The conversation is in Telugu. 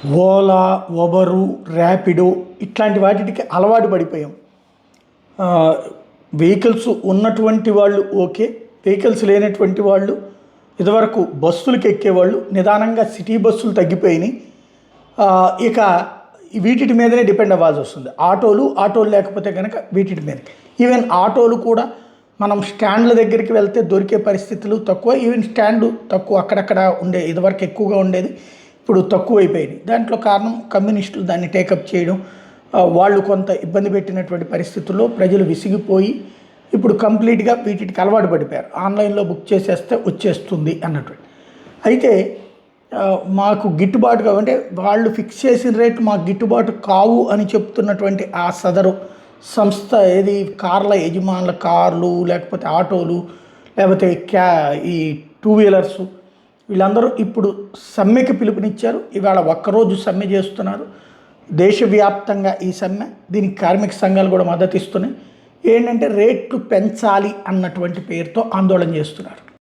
ఓలా, ఉబరు, ర్యాపిడో ఇట్లాంటి వాటికి అలవాటు పడిపోయాం. వెహికల్స్ ఉన్నటువంటి వాళ్ళు ఓకే, వెహికల్స్ లేనటువంటి వాళ్ళు ఇదివరకు బస్సులకు ఎక్కేవాళ్ళు, నిదానంగా సిటీ బస్సులు తగ్గిపోయినాయి. ఇక వీటి మీదనే డిపెండ్ అవ్వాల్సి వస్తుంది. ఆటోలు లేకపోతే కనుక వీటి మీద. ఈవెన్ ఆటోలు కూడా మనం స్టాండ్ల దగ్గరికి వెళ్తే దొరికే పరిస్థితులు తక్కువ. ఈవెన్ స్టాండ్ తక్కువ, అక్కడక్కడ ఉండే, ఇదివరకు ఎక్కువగా ఉండేది, ఇప్పుడు తక్కువ అయిపోయింది. దాంట్లో కారణం కమ్యూనిస్టులు దాన్ని టేకప్ చేయడం, వాళ్ళు కొంత ఇబ్బంది పెట్టినటువంటి పరిస్థితుల్లో ప్రజలు విసిగిపోయి ఇప్పుడు కంప్లీట్గా వీటికి అలవాటు పడిపోయారు. ఆన్లైన్లో బుక్ చేసేస్తే వచ్చేస్తుంది అన్నటువంటి. అయితే మాకు గిట్టుబాటుగా, అంటే వాళ్ళు ఫిక్స్ చేసిన రేటు మాకు గిట్టుబాటు కావు అని చెప్తున్నటువంటి ఆ సదరు సంస్థ ఏది, కార్ల యజమానుల, కార్లు లేకపోతే ఆటోలు లేకపోతే ఈ టూ వీలర్సు, వీళ్ళందరూ ఇప్పుడు సమ్మెకి పిలుపునిచ్చారు. ఇవాళ ఒక్కరోజు సమ్మె చేస్తున్నారు దేశవ్యాప్తంగా. ఈ సమ్మె, దీనికి కార్మిక సంఘాలు కూడా మద్దతు ఇస్తున్నాయి. ఏంటంటే రేట్లు పెంచాలి అన్నటువంటి పేరుతో ఆందోళన చేస్తున్నారు.